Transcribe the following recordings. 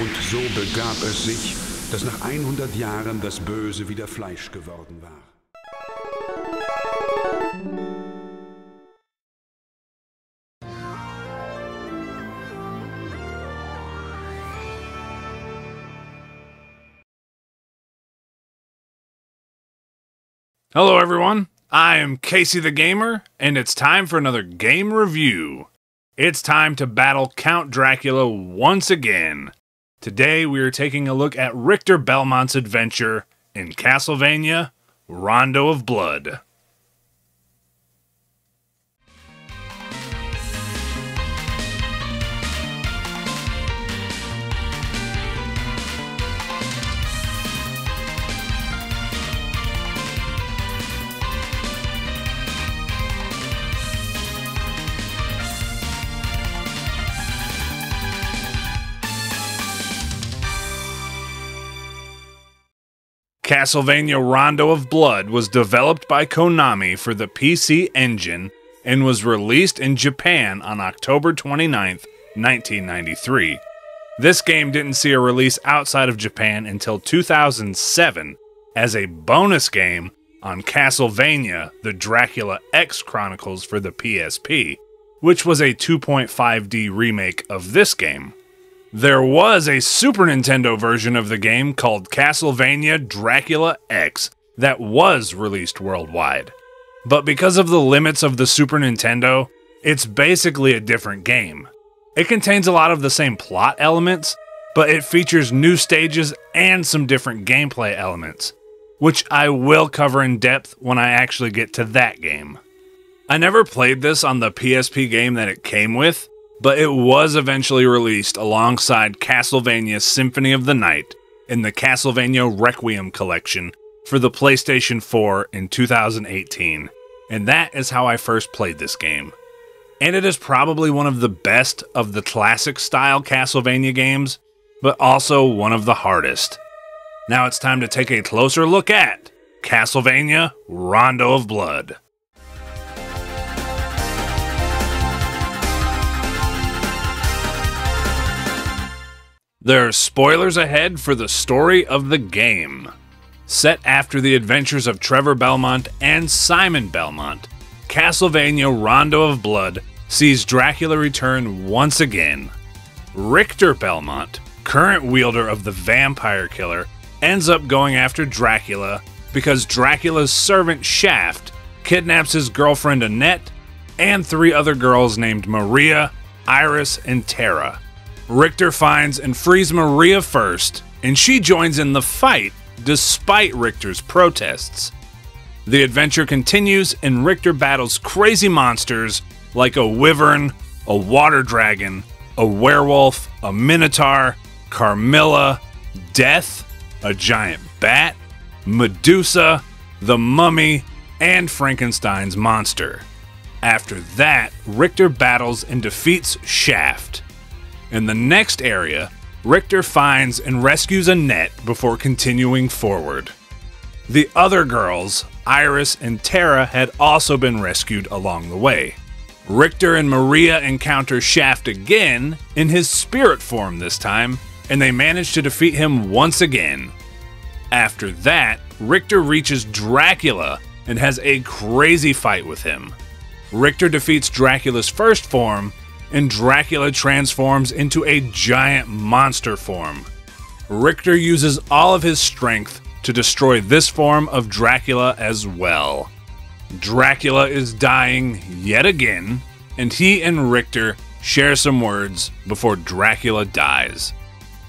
Und so begab es sich, dass nach 100 Jahren das Böse wieder Fleisch geworden war. Hello everyone, I am Casey the Gamer, and it's time for another game review. It's time to battle Count Dracula once again. Today we are taking a look at Richter Belmont's adventure in Castlevania, Rondo of Blood. Castlevania Rondo of Blood was developed by Konami for the PC Engine and was released in Japan on October 29, 1993. This game didn't see a release outside of Japan until 2007 as a bonus game on Castlevania The DRACULA'S Chronicles for the PSP, which was a 2.5D remake of this game. There was a Super Nintendo version of the game called Castlevania DRACULA'S that was released worldwide. But because of the limits of the Super Nintendo, it's basically a different game. It contains a lot of the same plot elements, but it features new stages and some different gameplay elements, which I will cover in depth when I actually get to that game. I never played this on the PSP game that it came with, but it was eventually released alongside Castlevania Symphony of the Night in the Castlevania Requiem collection for the PlayStation 4 in 2018, and that is how I first played this game. And it is probably one of the best of the classic-style Castlevania games, but also one of the hardest. Now it's time to take a closer look at Castlevania Rondo of Blood. There are spoilers ahead for the story of the game. Set after the adventures of Trevor Belmont and Simon Belmont, Castlevania Rondo of Blood sees Dracula return once again. Richter Belmont, current wielder of the vampire killer, ends up going after Dracula because Dracula's servant Shaft kidnaps his girlfriend Annette and 3 other girls named Maria, Iris, and Tara. Richter finds and frees Maria first, and she joins in the fight despite Richter's protests. The adventure continues, and Richter battles crazy monsters like a wyvern, a water dragon, a werewolf, a minotaur, Carmilla, Death, a giant bat, Medusa, the Mummy, and Frankenstein's monster. After that, Richter battles and defeats Shaft. In the next area, Richter finds and rescues Annette before continuing forward. The other girls, Iris and Tara, had also been rescued along the way. Richter and Maria encounter Shaft again, in his spirit form this time, and they manage to defeat him once again. After that, Richter reaches Dracula and has a crazy fight with him. Richter defeats Dracula's first form, and Dracula transforms into a giant monster form. Richter uses all of his strength to destroy this form of Dracula as well. Dracula is dying yet again, and he and Richter share some words before Dracula dies.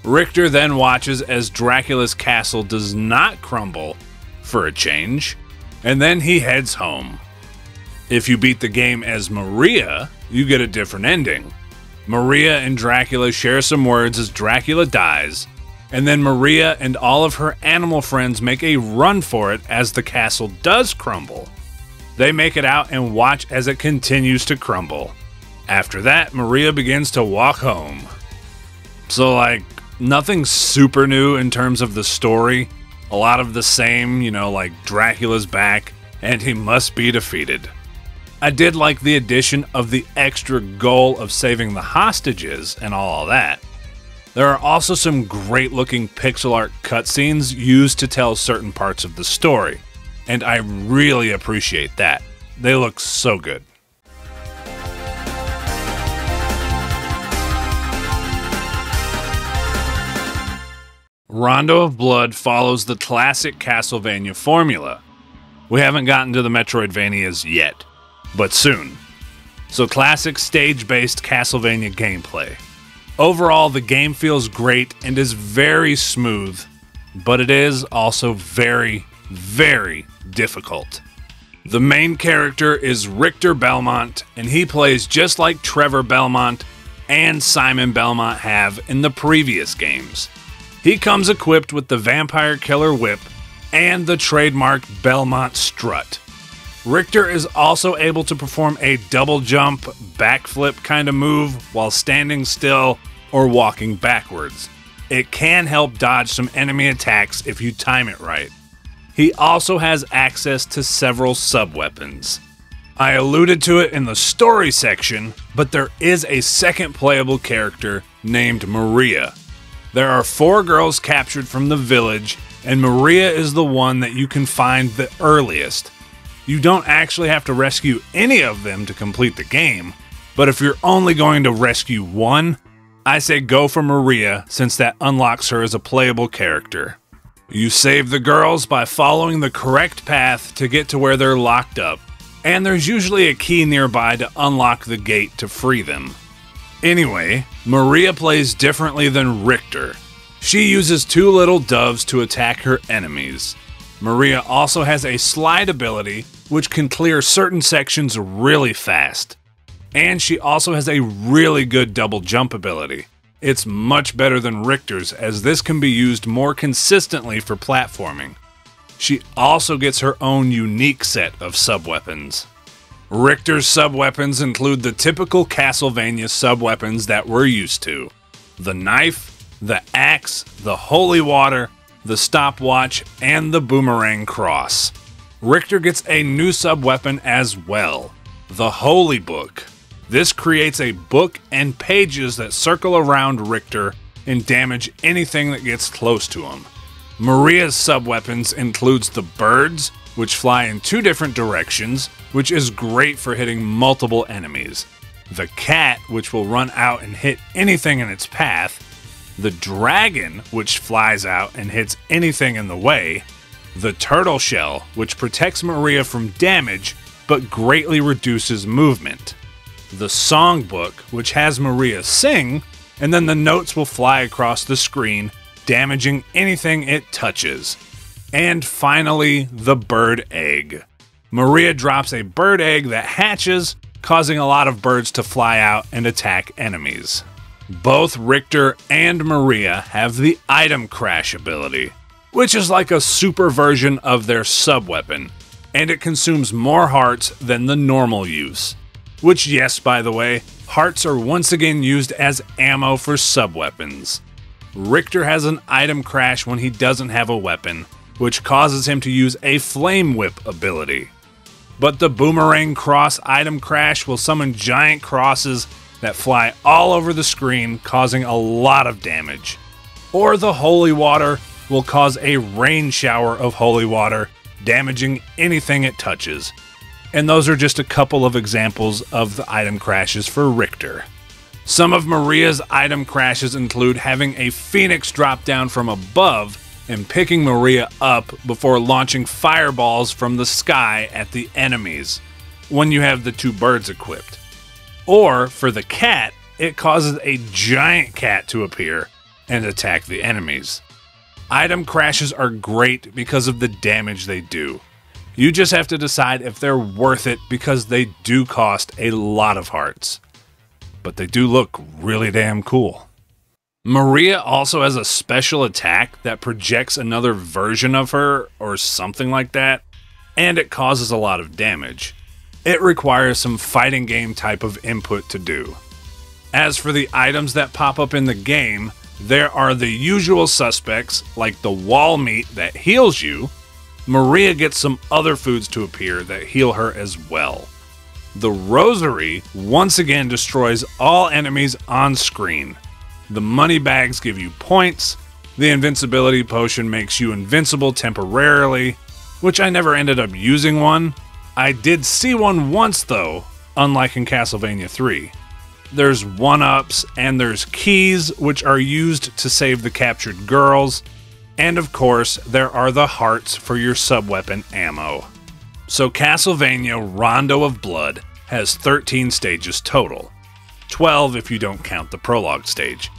Richter then watches as Dracula's castle does not crumble, for a change, and then he heads home. If you beat the game as Maria, you get a different ending. Maria and Dracula share some words as Dracula dies, and then Maria and all of her animal friends make a run for it as the castle does crumble. They make it out and watch as it continues to crumble. After that, Maria begins to walk home. So like, nothing super new in terms of the story. A lot of the same, you know, like Dracula's back, and he must be defeated. I did like the addition of the extra goal of saving the hostages and all that. There are also some great looking pixel art cutscenes used to tell certain parts of the story, and I really appreciate that. They look so good. Rondo of Blood follows the classic Castlevania formula. We haven't gotten to the Metroidvanias yet, but soon. So classic stage-based Castlevania gameplay. Overall, the game feels great and is very smooth, but it is also very, very difficult. The main character is Richter Belmont, and he plays just like Trevor Belmont and Simon Belmont have in the previous games. He comes equipped with the Vampire Killer Whip and the trademark Belmont Strut. Richter is also able to perform a double jump, backflip kind of move while standing still or walking backwards. It can help dodge some enemy attacks if you time it right. He also has access to several sub-weapons. I alluded to it in the story section, but there is a second playable character named Maria. There are 4 girls captured from the village, and Maria is the one that you can find the earliest. You don't actually have to rescue any of them to complete the game, but if you're only going to rescue one, I say go for Maria since that unlocks her as a playable character. You save the girls by following the correct path to get to where they're locked up, and there's usually a key nearby to unlock the gate to free them. Anyway, Maria plays differently than Richter. She uses 2 little doves to attack her enemies. Maria also has a slide ability, which can clear certain sections really fast. And she also has a really good double jump ability. It's much better than Richter's, as this can be used more consistently for platforming. She also gets her own unique set of sub-weapons. Richter's sub-weapons include the typical Castlevania sub-weapons that we're used to. The knife, the axe, the holy water, the stopwatch, and the boomerang cross. Richter gets a new sub-weapon as well, the Holy Book. This creates a book and pages that circle around Richter and damage anything that gets close to him. Maria's sub-weapons includes the birds, which fly in 2 different directions, which is great for hitting multiple enemies. The cat, which will run out and hit anything in its path. The dragon, which flies out and hits anything in the way. The turtle shell, which protects Maria from damage, but greatly reduces movement. The songbook, which has Maria sing, and then the notes will fly across the screen, damaging anything it touches. And finally, the bird egg. Maria drops a bird egg that hatches, causing a lot of birds to fly out and attack enemies. Both Richter and Maria have the item crash ability, which is like a super version of their sub-weapon, and it consumes more hearts than the normal use. Which, yes, by the way, hearts are once again used as ammo for sub-weapons. Richter has an item crash when he doesn't have a weapon, which causes him to use a flame whip ability. But the boomerang cross item crash will summon giant crosses that fly all over the screen, causing a lot of damage. Or the holy water will cause a rain shower of holy water, damaging anything it touches. And those are just a couple of examples of the item crashes for Richter. Some of Maria's item crashes include having a phoenix drop down from above and picking Maria up before launching fireballs from the sky at the enemies, when you have the 2 birds equipped. Or, for the cat, it causes a giant cat to appear and attack the enemies. Item crashes are great because of the damage they do. You just have to decide if they're worth it because they do cost a lot of hearts. But they do look really damn cool. Maria also has a special attack that projects another version of her, or something like that, and it causes a lot of damage. It requires some fighting game type of input to do. As for the items that pop up in the game, there are the usual suspects, like the wall meat that heals you. Maria gets some other foods to appear that heal her as well. The rosary once again destroys all enemies on screen. The money bags give you points. The invincibility potion makes you invincible temporarily, which I never ended up using one. I did see one once though, unlike in Castlevania 3. There's 1-ups and there's keys, which are used to save the captured girls. And of course, there are the hearts for your sub-weapon ammo. So Castlevania Rondo of Blood has 13 stages total. 12 if you don't count the prologue stage,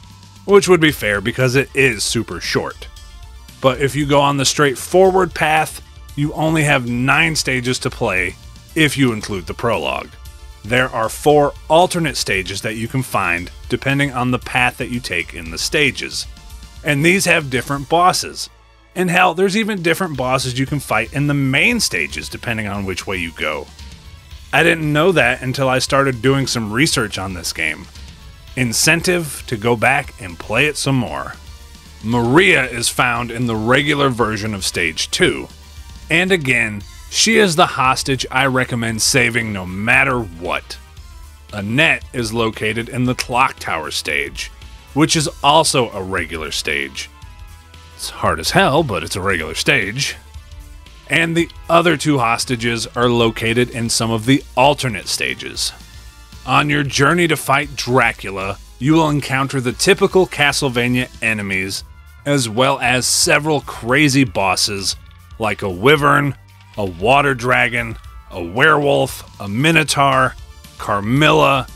which would be fair because it is super short. But if you go on the straightforward path, you only have 9 stages to play if you include the prologue. There are 4 alternate stages that you can find depending on the path that you take in the stages. And these have different bosses. And hell, there's even different bosses you can fight in the main stages depending on which way you go. I didn't know that until I started doing some research on this game. Incentive to go back and play it some more. Maria is found in the regular version of Stage 2. And again, she is the hostage I recommend saving no matter what. Annette is located in the Clock Tower stage, which is also a regular stage. It's hard as hell, but it's a regular stage. And the other 2 hostages are located in some of the alternate stages. On your journey to fight Dracula, you will encounter the typical Castlevania enemies, as well as several crazy bosses like a wyvern, a water dragon, a werewolf, a minotaur, Carmilla,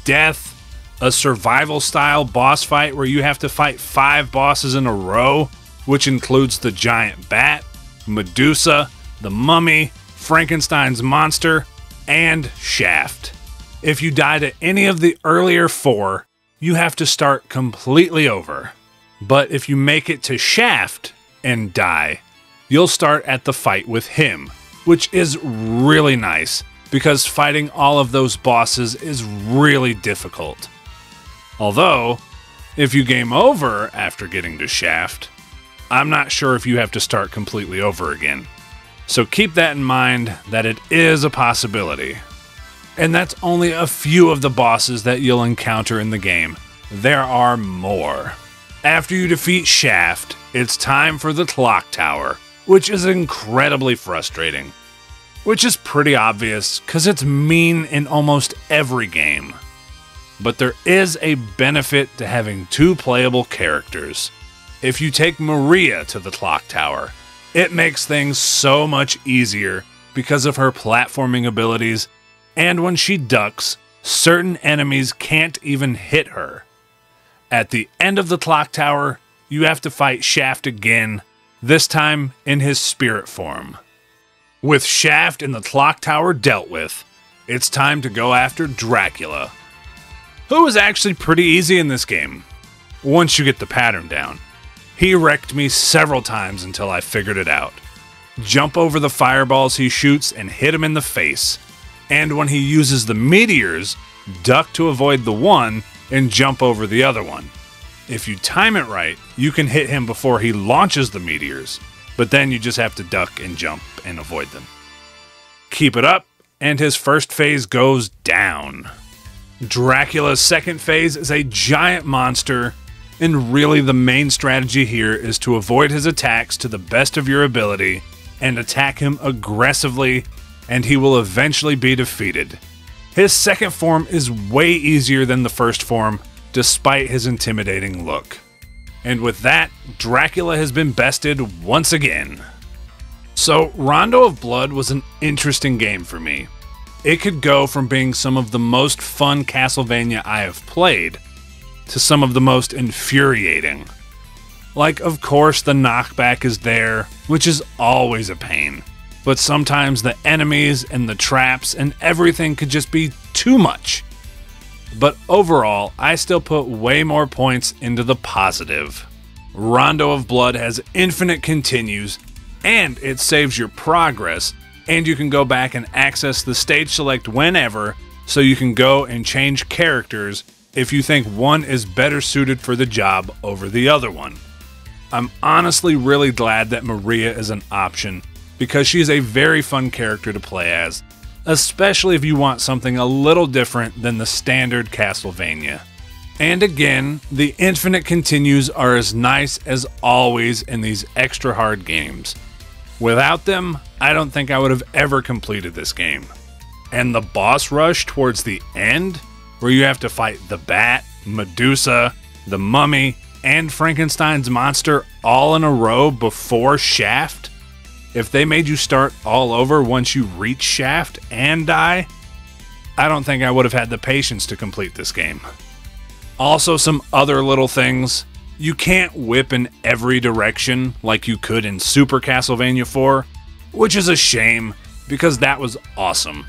Death, a survival-style boss fight where you have to fight 5 bosses in a row, which includes the giant bat, Medusa, the mummy, Frankenstein's monster, and Shaft. If you die to any of the earlier 4, you have to start completely over. But if you make it to Shaft and die, you'll start at the fight with him, which is really nice because fighting all of those bosses is really difficult. Although, if you game over after getting to Shaft, I'm not sure if you have to start completely over again. So keep that in mind that it is a possibility. And that's only a few of the bosses that you'll encounter in the game. There are more. After you defeat Shaft, it's time for the Clock Tower, which is incredibly frustrating. Which is pretty obvious, because it's mean in almost every game. But there is a benefit to having 2 playable characters. If you take Maria to the Clock Tower, it makes things so much easier because of her platforming abilities, and when she ducks, certain enemies can't even hit her. At the end of the Clock Tower, you have to fight Shaft again, this time in his spirit form. With Shaft in the Clock Tower dealt with, it's time to go after Dracula, who is actually pretty easy in this game, once you get the pattern down. He wrecked me several times until I figured it out. Jump over the fireballs he shoots and hit him in the face, and when he uses the meteors, duck to avoid the one and jump over the other one. If you time it right, you can hit him before he launches the meteors, but then you just have to duck and jump and avoid them. Keep it up, and his first phase goes down. Dracula's second phase is a giant monster, and really the main strategy here is to avoid his attacks to the best of your ability and attack him aggressively, and he will eventually be defeated. His second form is way easier than the first form, despite his intimidating look. And with that, Dracula has been bested once again. So, Rondo of Blood was an interesting game for me. It could go from being some of the most fun Castlevania I have played, to some of the most infuriating. Like, of course, the knockback is there, which is always a pain. But sometimes the enemies and the traps and everything could just be too much. But overall, I still put way more points into the positive. Rondo of Blood has infinite continues, and it saves your progress, and you can go back and access the stage select whenever, so you can go and change characters if you think one is better suited for the job over the other one. I'm honestly really glad that Maria is an option, because she's a very fun character to play as, especially if you want something a little different than the standard Castlevania. And again, the infinite continues are as nice as always in these extra hard games. Without them, I don't think I would have ever completed this game. And the boss rush towards the end, where you have to fight the Bat, Medusa, the Mummy, and Frankenstein's monster all in a row before Shaft. If they made you start all over once you reach Shaft and die, I don't think I would have had the patience to complete this game. Also, some other little things. You can't whip in every direction like you could in Super Castlevania 4, which is a shame because that was awesome.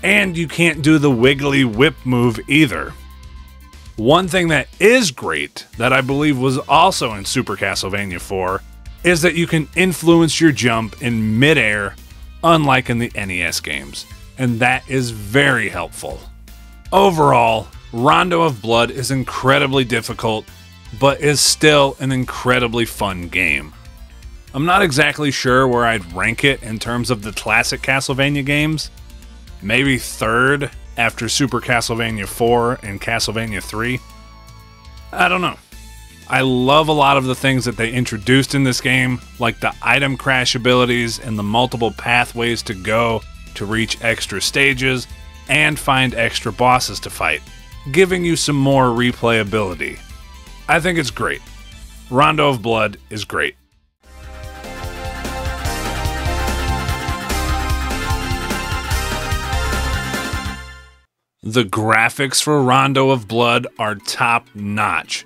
And you can't do the wiggly whip move either. One thing that is great, that I believe was also in Super Castlevania 4, is that you can influence your jump in midair, unlike in the NES games, and that is very helpful. Overall, Rondo of Blood is incredibly difficult, but is still an incredibly fun game. I'm not exactly sure where I'd rank it in terms of the classic Castlevania games. Maybe third after Super Castlevania 4 and Castlevania 3. I don't know. I love a lot of the things that they introduced in this game, like the item crash abilities and the multiple pathways to go to reach extra stages and find extra bosses to fight, giving you some more replayability. I think it's great. Rondo of Blood is great. The graphics for Rondo of Blood are top notch.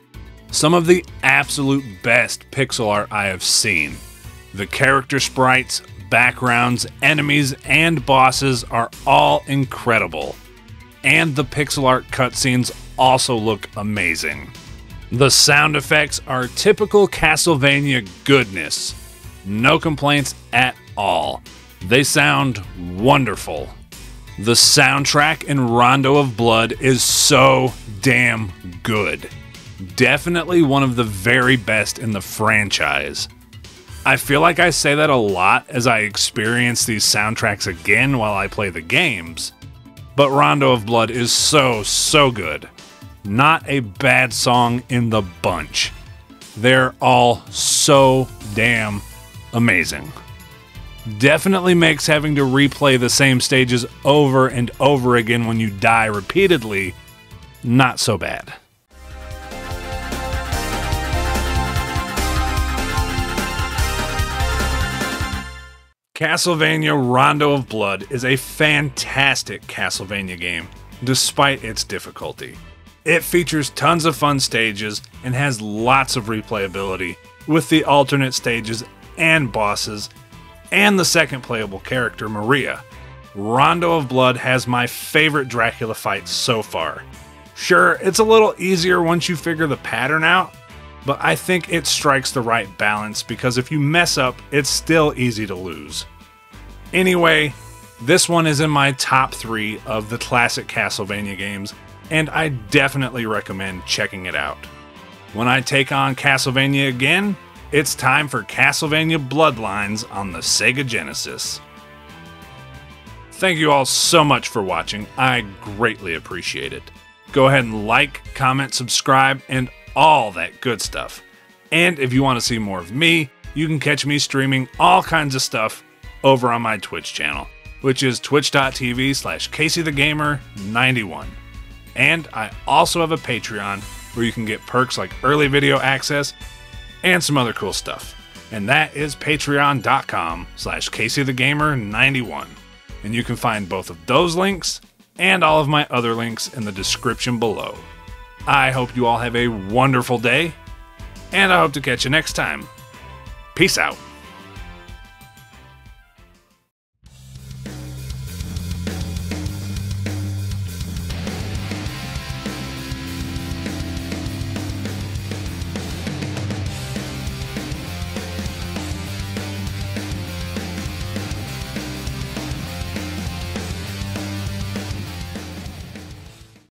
Some of the absolute best pixel art I have seen. The character sprites, backgrounds, enemies, and bosses are all incredible. And the pixel art cutscenes also look amazing. The sound effects are typical Castlevania goodness. No complaints at all. They sound wonderful. The soundtrack in Rondo of Blood is so damn good. Definitely one of the very best in the franchise. I feel like I say that a lot as I experience these soundtracks again while I play the games, but Rondo of Blood is so good. Not a bad song in the bunch. They're all so damn amazing. Definitely makes having to replay the same stages over and over again when you die repeatedly not so bad. Castlevania Rondo of Blood is a fantastic Castlevania game, despite its difficulty. It features tons of fun stages and has lots of replayability with the alternate stages and bosses, and the second playable character, Maria. Rondo of Blood has my favorite Dracula fight so far. Sure, it's a little easier once you figure the pattern out, but I think it strikes the right balance because if you mess up, it's still easy to lose. Anyway, this one is in my top 3 of the classic Castlevania games, and I definitely recommend checking it out. When I take on Castlevania again, it's time for Castlevania Bloodlines on the Sega Genesis. Thank you all so much for watching. I greatly appreciate it. Go ahead and like, comment, subscribe, and all that good stuff. And if you want to see more of me, you can catch me streaming all kinds of stuff over on my Twitch channel, which is twitch.tv/CaseyTheGamer91. And I also have a Patreon where you can get perks like early video access and some other cool stuff. And that is patreon.com/CaseyTheGamer91. And you can find both of those links and all of my other links in the description below. I hope you all have a wonderful day, and I hope to catch you next time. Peace out.